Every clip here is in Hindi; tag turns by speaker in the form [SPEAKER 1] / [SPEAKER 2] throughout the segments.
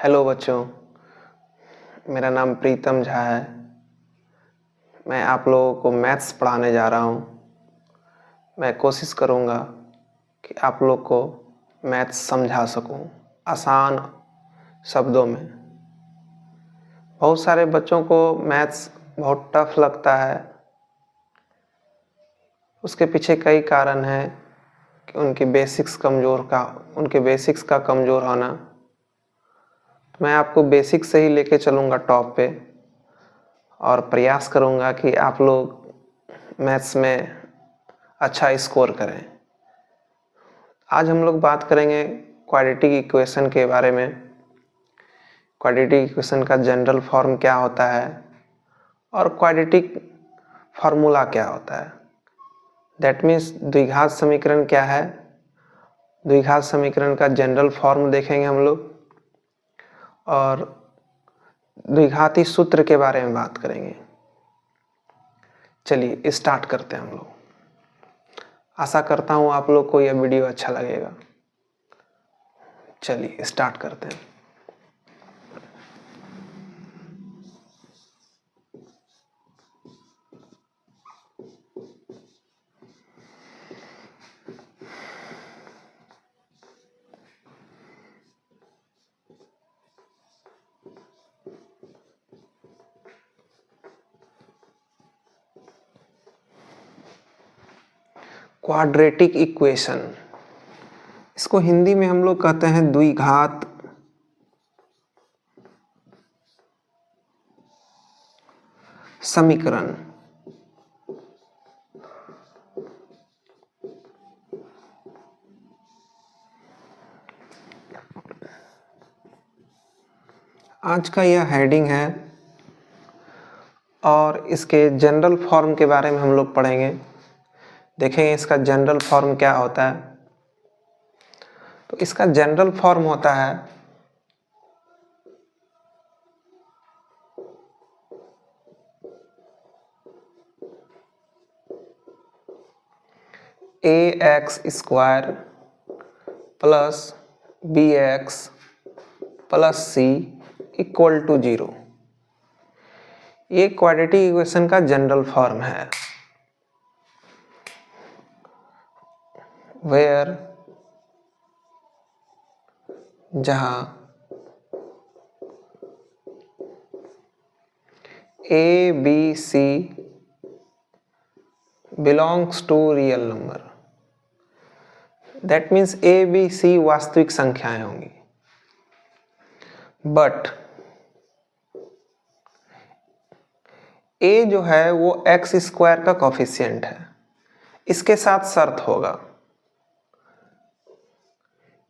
[SPEAKER 1] हेलो बच्चों, मेरा नाम प्रीतम झा है। मैं आप लोगों को मैथ्स पढ़ाने जा रहा हूँ। मैं कोशिश करूँगा कि आप लोग को मैथ्स समझा सकूँ आसान शब्दों में। बहुत सारे बच्चों को मैथ्स बहुत टफ लगता है। उसके पीछे कई कारण हैं कि उनके बेसिक्स का कमज़ोर होना। मैं आपको बेसिक्स से ही लेके चलूँगा टॉप पे और प्रयास करूँगा कि आप लोग मैथ्स में अच्छा स्कोर करें। आज हम लोग बात करेंगे क्वाड्रेटिक इक्वेशन के बारे में। क्वाड्रेटिक इक्वेशन का जनरल फॉर्म क्या होता है और क्वाड्रेटिक फार्मूला क्या होता है। दैट मीन्स द्विघात समीकरण क्या है, द्विघात समीकरण का जनरल फॉर्म देखेंगे हम लोग और द्विघाती सूत्र के बारे में बात करेंगे। चलिए स्टार्ट करते हैं हम लोग। आशा करता हूँ आप लोग को यह वीडियो अच्छा लगेगा। चलिए स्टार्ट करते हैं। क्वाड्रेटिक इक्वेशन, इसको हिंदी में हम लोग कहते हैं द्विघात समीकरण। आज का यह हेडिंग है और इसके जनरल फॉर्म के बारे में हम लोग पढ़ेंगे। देखेंगे इसका जनरल फॉर्म क्या होता है। तो इसका जनरल फॉर्म होता है ax square plus bx plus c equal to 0। ये क्वाड्रेटिक इक्वेशन का जनरल फॉर्म है। वेयर जहां a b c belongs to real number, that means a b c वास्तविक संख्याएं होंगी। बट a जो है वो x स्क्वायर का कोफिशिएंट है। इसके साथ शर्त होगा,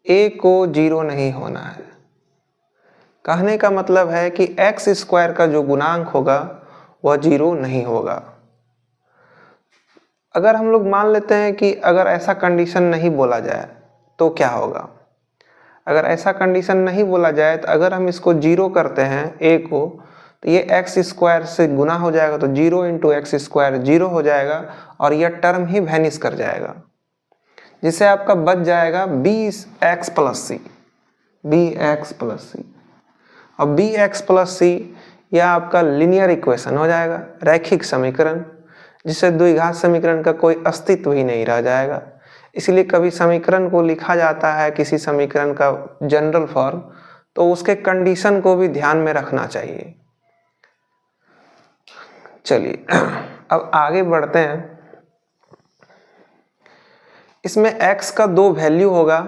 [SPEAKER 1] a को 0 नहीं होना है। कहने का मतलब है कि x स्क्वायर का जो गुणांक होगा वह 0 नहीं होगा। अगर हम लोग मान लेते हैं कि अगर ऐसा कंडीशन नहीं बोला जाए तो क्या होगा। अगर ऐसा कंडीशन नहीं बोला जाए तो अगर हम इसको 0 करते हैं a को, तो ये x स्क्वायर से गुना हो जाएगा, तो 0 इंटू एक्स स्क्वायर 0 हो जाएगा और यह टर्म ही वैनिश कर जाएगा, जिससे आपका बच जाएगा bx प्लस सी। bx प्लस सी और bx प्लस सी यह आपका लीनियर इक्वेशन हो जाएगा, रैखिक समीकरण, जिससे द्विघात समीकरण का कोई अस्तित्व ही नहीं रह जाएगा। इसलिए कभी समीकरण को लिखा जाता है किसी समीकरण का जनरल फॉर्म, तो उसके कंडीशन को भी ध्यान में रखना चाहिए। चलिए अब आगे बढ़ते हैं। इसमें x का 2 वैल्यू होगा,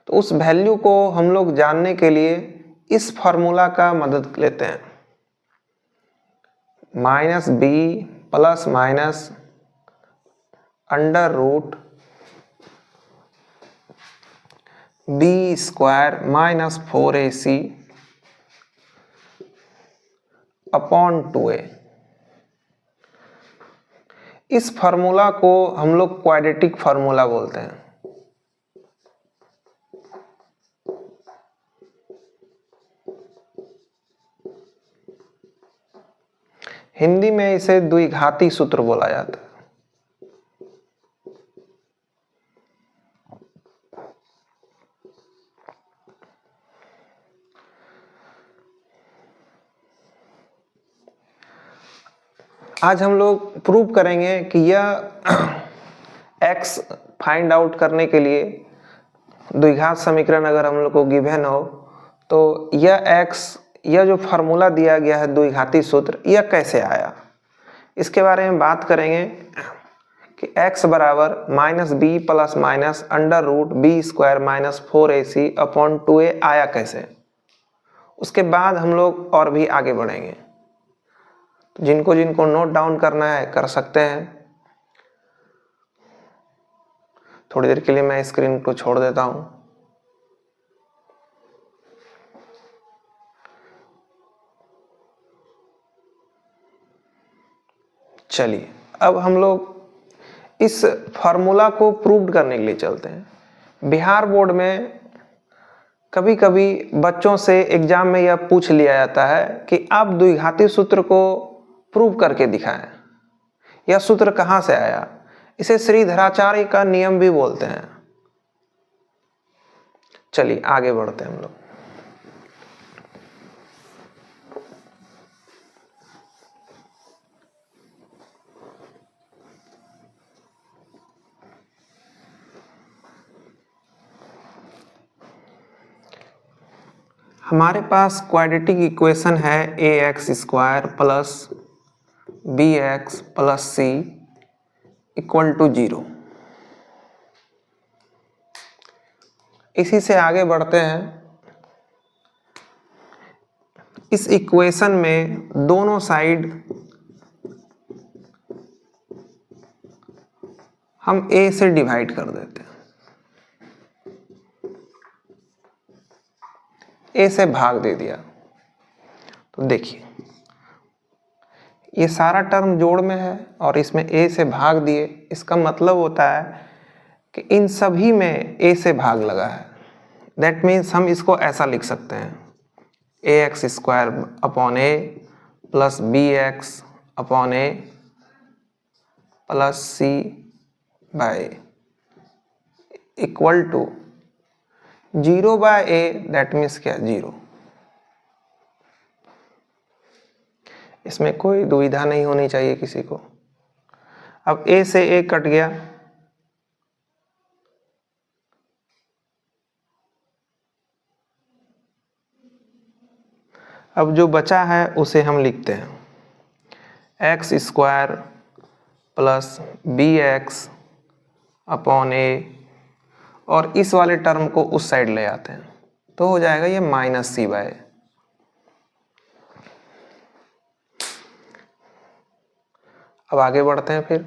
[SPEAKER 1] तो उस वैल्यू को हम लोग जानने के लिए इस फॉर्मूला का मदद लेते हैं। Minus b plus minus under root b square minus 4ac upon 2a। इस फार्मूला को हम लोग क्वाड्रेटिक फार्मूला बोलते हैं। हिंदी में इसे द्विघाती सूत्र बोला जाता है। आज हम लोग प्रूव करेंगे कि यह x फाइंड आउट करने के लिए द्विघात समीकरण अगर हम लोग को गिवन हो तो यह x, यह जो फार्मूला दिया गया है द्विघाती सूत्र, यह कैसे आया, इसके बारे में बात करेंगे कि x बराबर minus b plus minus under root b square minus 4ac upon 2a आया कैसे। उसके बाद हम लोग और भी आगे बढ़ेंगे। तो जिनको जिनको नोट डाउन करना है कर सकते हैं। थोड़ी देर के लिए मैं स्क्रीन को छोड़ देता हूं। चलिए अब हम लोग इस फार्मूला को प्रूव करने के लिए चलते हैं। बिहार बोर्ड में कभी कभी बच्चों से एग्जाम में यह पूछ लिया जाता है कि आप द्विघाती सूत्र को प्रूव करके दिखाएं, यह सूत्र कहां से आया। इसे श्रीधराचार्य का नियम भी बोलते हैं। चलिए आगे बढ़ते हैं हम लोग। हमारे पास क्वाड्रेटिक इक्वेशन है ax square plus bx plus c equal to 0। इसी से आगे बढ़ते हैं। इस इक्वेशन में दोनों साइड हम a से डिवाइड कर देते हैं, a से भाग दे दिया। तो देखिए ये सारा टर्म जोड़ में है और इसमें a से भाग दिए, इसका मतलब होता है कि इन सभी में a से भाग लगा है। दैट मीन्स हम इसको ऐसा लिख सकते हैं ax square upon a plus bx upon a plus c by equal to 0 by a, that means क्या 0। इसमें कोई दुविधा नहीं होनी चाहिए किसी को। अब a से a कट गया, अब जो बचा है उसे हम लिखते हैं x square plus bx upon a और इस वाले टर्म को उस साइड ले आते हैं तो हो जाएगा ये माइनस c बाय। अब आगे बढ़ते हैं फिर।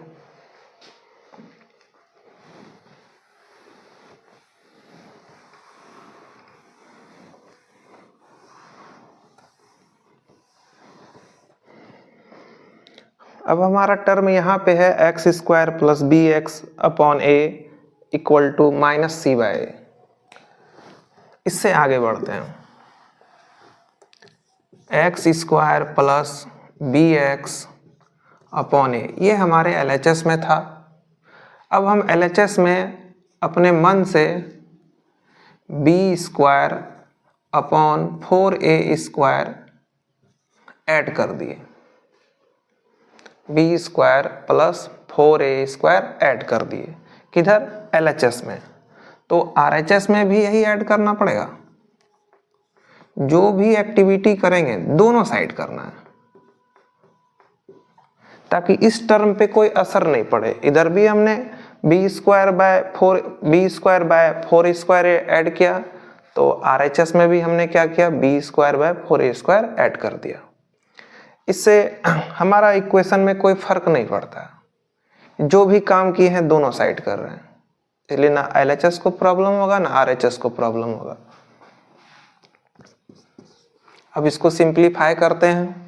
[SPEAKER 1] अब हमारा टर्म यहाँ पे है x square plus b x upon a equal to minus c by. इससे आगे बढ़ते हैं। X square plus b x upon a, ये हमारे LHS में था। अब हम LHS में अपने मन से b square upon 4a square add कर दिए, b square plus 4a square add कर दिए। किधर? LHS में। तो RHS में भी यही ऐड करना पड़ेगा। जो भी एक्टिविटी करेंगे दोनों साइड करना है ताकि इस टर्म पे कोई असर नहीं पड़े। इधर भी हमने b square by 4 square add किया तो RHS में भी हमने क्या किया, b square by 4a square add कर दिया। इससे हमारा इक्वेशन में कोई फर्क नहीं पड़ता, जो भी काम किए हैं दोनों साइड कर रहे हैं, इसलिए ना LHS को प्रॉब्लम होगा ना RHS को प्रॉब्लम होगा। अब इसको सिंप्लीफाई करते हैं।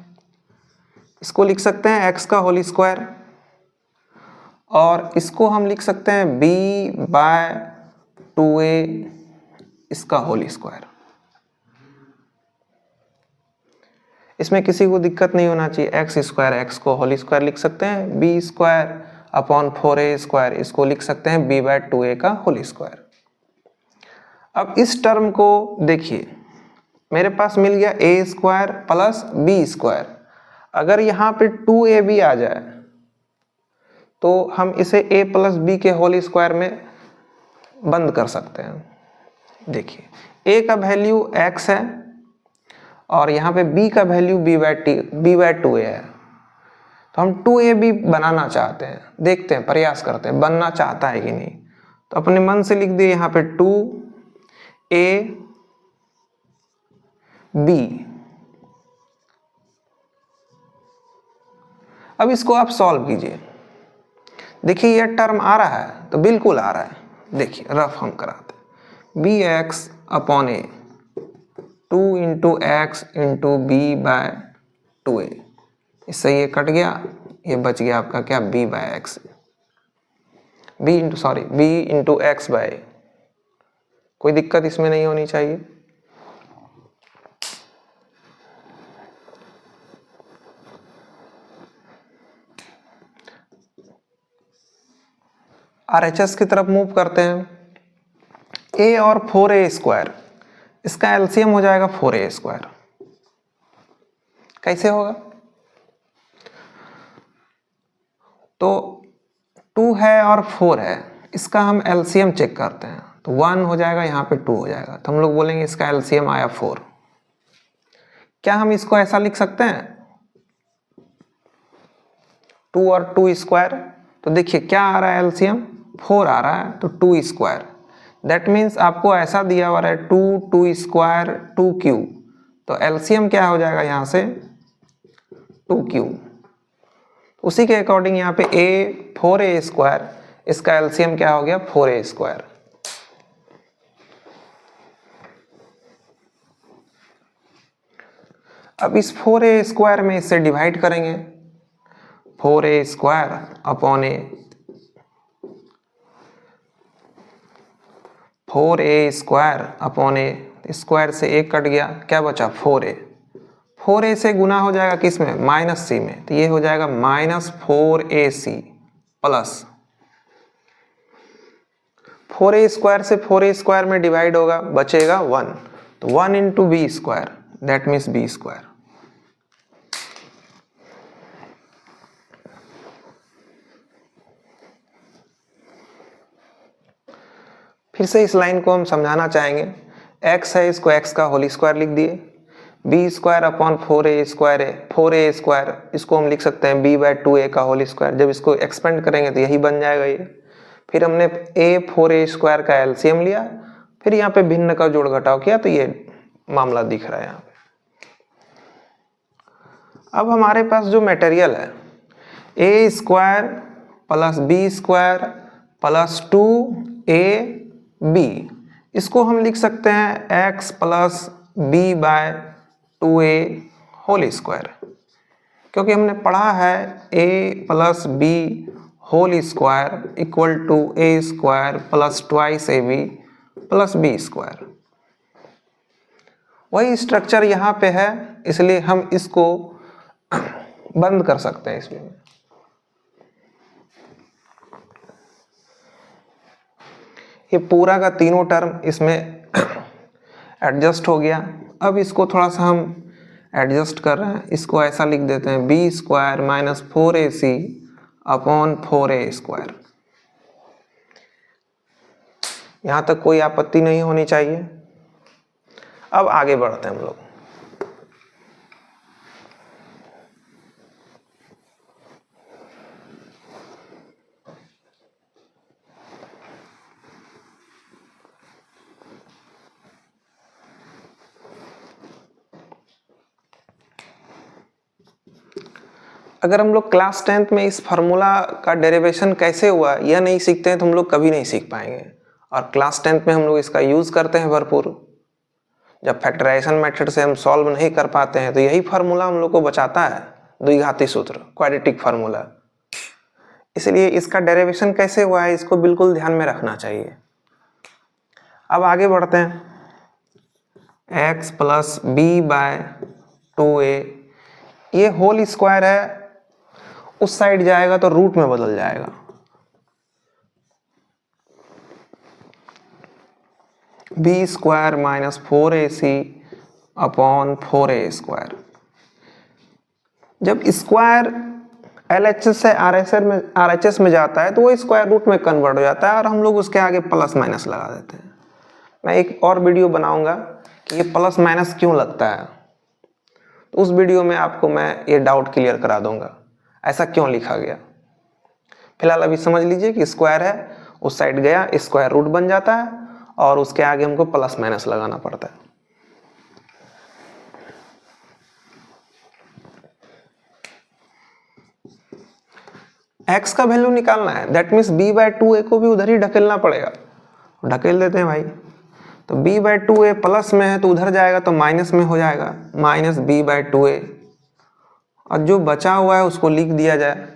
[SPEAKER 1] इसको लिख सकते हैं x का होल स्क्वायर और इसको हम लिख सकते हैं b बाय 2a इसका होल स्क्वायर। इसमें किसी को दिक्कत नहीं होना चाहिए। एक्स स्क्वायर x को होल स्क्वायर लिख सकते हैं, b square upon 4a square इसको लिख सकते हैं b बाय 2a का होल स्क्वायर। अब इस टर्म को देखिए, मेरे पास मिल गया a square plus b square. अगर यहाँ पे 2ab आ जाए तो हम इसे a प्लस बी के होल स्क्वायर में बंद कर सकते हैं। देखिए a का वैल्यू x है और यहाँ पे b का वैल्यू b/2a है, तो हम 2ab बनाना चाहते हैं, देखते हैं, प्रयास करते हैं बनना चाहता है कि नहीं। तो अपने मन से लिख दिए यहाँ पे 2ab। अब इसको आप सॉल्व कीजिए। देखिए ये टर्म आ रहा है तो बिल्कुल आ रहा है, देखिए रफ हम कराते हैं, bx/a 2 × x × b/2a, इससे ये कट गया, ये बच गया आपका क्या b/x, b × x/a। कोई दिक्कत इसमें नहीं होनी चाहिए। RHS की तरफ मूव करते हैं। a और 4a², इसका एलसीएम हो जाएगा 4a²। कैसे होगा? तो 2 है और 4 है, इसका हम एलसीएम चेक करते हैं, तो 1 हो जाएगा, यहाँ पे 2 हो जाएगा, तो हम लोग बोलेंगे इसका एलसीएम आया 4। क्या हम इसको ऐसा लिख सकते हैं 2 और 2²? तो देखिए क्या आ रहा है एलसीएम, 4 आ रहा है, तो 2²। दैट मीन्स आपको ऐसा दिया हुआ है 2, 2², 2q, तो एलसीएम क्या हो जाएगा यहाँ से 2q। उसी के अकॉर्डिंग यहाँ पे a 4a², इसका एलसीएम क्या हो गया 4a²। अब इस 4a² में इससे डिवाइड करेंगे, 4a² अपॉन a, स्क्वायर से एक कट गया, क्या बचा 4a। 4a से गुना हो जाएगा किस में, -c में, तो ये हो जाएगा -4ac प्लस 4a² से 4a² में डिवाइड होगा, बचेगा 1, तो 1 × b², दैट मीन्स b²। फिर से इस लाइन को हम समझाना चाहेंगे। x है, इसको x का होल स्क्वायर लिख दिए, b² अपॉन 4a², इसको हम लिख सकते हैं b/2a का होल स्क्वायर। जब इसको एक्सपेंड करेंगे तो यही बन जाएगा ये। फिर हमने a 4a² का एलसीएम लिया, फिर यहाँ पे भिन्न का जोड़ घटाव किया, तो ये मामला दिख रहा है यहाँ पे। अब हमारे पास जो मटेरियल है a² plus b² plus 2ab, इसको हम लिख सकते हैं x plus b/2a whole square, क्योंकि हमने पढ़ा है a plus b whole square equal to a² plus 2ab plus b²। वही स्ट्रक्चर यहाँ पे है, इसलिए हम इसको बंद कर सकते हैं इसमें। ये पूरा का तीनों टर्म इसमें एडजस्ट हो गया। अब इसको थोड़ा सा हम एडजस्ट कर रहे हैं, इसको ऐसा लिख देते हैं b² - 4ac अपॉन 4a²। यहाँ तक कोई आपत्ति नहीं होनी चाहिए। अब आगे बढ़ते हैं हम लोग। अगर हम लोग क्लास 10th में इस फार्मूला का डेरिवेशन कैसे हुआ यह नहीं सीखते हैं तो हम लोग कभी नहीं सीख पाएंगे। और क्लास 10th में हम लोग इसका यूज़ करते हैं भरपूर। जब फैक्टराइजेशन मेथड से हम सॉल्व नहीं कर पाते हैं तो यही फार्मूला हम लोग को बचाता है, द्विघाती सूत्र, क्वाड्रेटिक फार्मूला। इसलिए इसका डेरिवेशन कैसे हुआ है इसको बिल्कुल ध्यान में रखना चाहिए। अब आगे बढ़ते हैं। x प्लस b/2a, ये होल स्क्वायर है, उस साइड जाएगा तो रूट में बदल जाएगा। b² - 4ac upon 4a²। जब स्क्वायर LHS से RHS में जाता है तो वो स्क्वायर रूट में कन्वर्ट हो जाता है और हम लोग उसके आगे प्लस माइनस लगा देते हैं। मैं एक और वीडियो बनाऊंगा कि ये प्लस माइनस क्यों लगता है, तो उस वीडियो में आपको मैं ये डाउट क्लियर करा दूंगा ऐसा क्यों लिखा गया। फिलहाल अभी समझ लीजिए कि स्क्वायर है, उस साइड गया स्क्वायर रूट बन जाता है और उसके आगे हमको प्लस माइनस लगाना पड़ता है। x का वैल्यू निकालना है, दैट मीन्स b/2a को भी उधर ही ढकेलना पड़ेगा। ढकेल देते हैं भाई, तो b/2a प्लस में है तो उधर जाएगा तो माइनस में हो जाएगा, माइनस b/2a, और जो बचा हुआ है उसको लिख दिया जाए।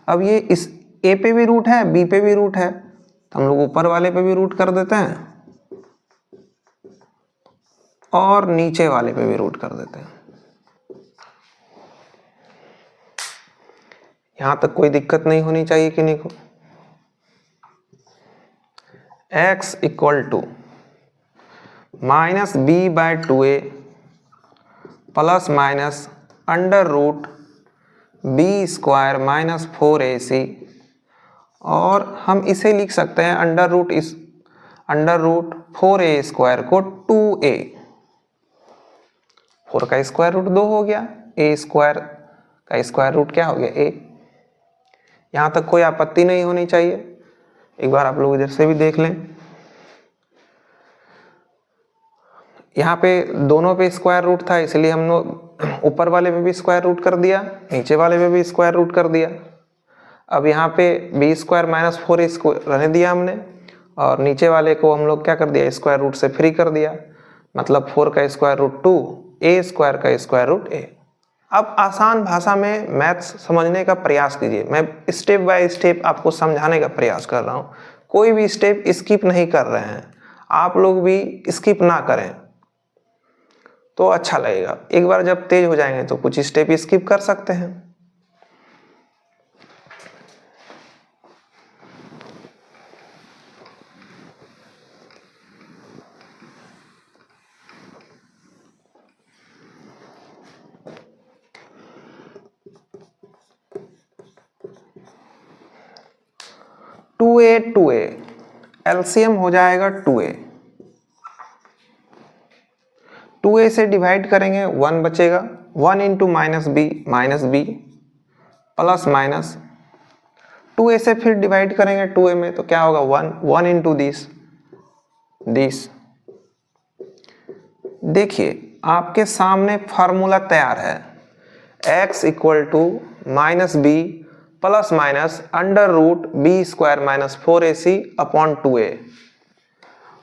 [SPEAKER 1] अब ये इस a पे भी रूट है b पे भी रूट है, तो हम लोग ऊपर वाले पे भी रूट कर देते हैं और नीचे वाले पे भी रूट कर देते हैं। यहां तक कोई दिक्कत नहीं होनी चाहिए किन्हीं को। x equal to minus b/2a plus minus under root b² minus 4ac, और हम इसे लिख सकते हैं अंडर रूट 4a² को 2a, 4 का स्क्वायर रूट 2 हो गया, a² का स्क्वायर रूट क्या हो गया a। यहां तक कोई आपत्ति नहीं होनी चाहिए। एक बार आप लोग इधर से भी देख लें, यहाँ पे दोनों पे स्क्वायर रूट था इसलिए हम लोग ऊपर वाले पे भी स्क्वायर रूट कर दिया, नीचे वाले पे भी स्क्वायर रूट कर दिया। अब यहाँ पे b² माइनस 4a रहने दिया हमने, और नीचे वाले को हम लोग क्या कर दिया, स्क्वायर रूट से फ्री कर दिया, मतलब 4 का स्क्वायर रूट 2, a² का स्क्वायर रूट a। अब आसान भाषा में मैथ्स समझने का प्रयास कीजिए। मैं स्टेप बाय स्टेप आपको समझाने का प्रयास कर रहा हूँ, कोई भी स्टेप स्किप नहीं कर रहे हैं, आप लोग भी स्किप ना करें तो अच्छा लगेगा। एक बार जब तेज हो जाएंगे तो कुछ स्टेप स्किप कर सकते हैं। टू ए एलसीएम हो जाएगा 2a, 2a से डिवाइड करेंगे 1 बचेगा, 1 into minus b plus minus 2a से फिर डिवाइड करेंगे 2a में तो क्या होगा 1 इंटू दिस। देखिए आपके सामने फार्मूला तैयार है, x equal to minus b plus minus under root b² minus 4ac upon 2a,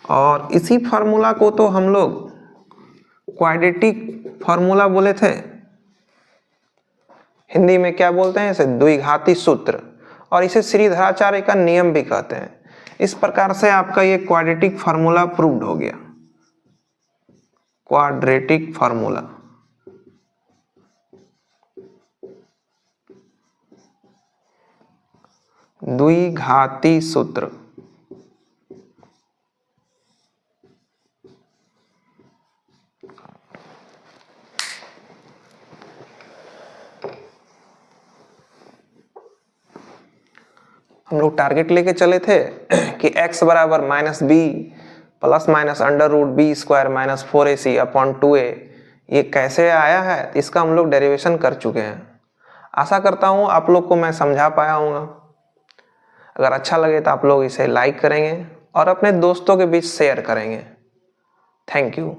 [SPEAKER 1] और इसी फार्मूला को तो हम लोग क्वाड्रेटिक फार्मूला बोले थे, हिंदी में क्या बोलते हैं इसे, द्विघाती सूत्र, और इसे श्रीधराचार्य का नियम भी कहते हैं। इस प्रकार से आपका ये क्वाड्रेटिक फार्मूला प्रूव्ड हो गया, क्वाड्रेटिक फार्मूला। द्विघाती सूत्र। हम लोग टारगेट लेके चले थे कि x बराबर minus b plus minus under root b² minus 4ac upon 2a, ये कैसे आया है इसका हम लोग डेरिवेशन कर चुके हैं। आशा करता हूँ आप लोग को मैं समझा पाया हूँगा। अगर अच्छा लगे तो आप लोग इसे लाइक करेंगे और अपने दोस्तों के बीच शेयर करेंगे। Thank you.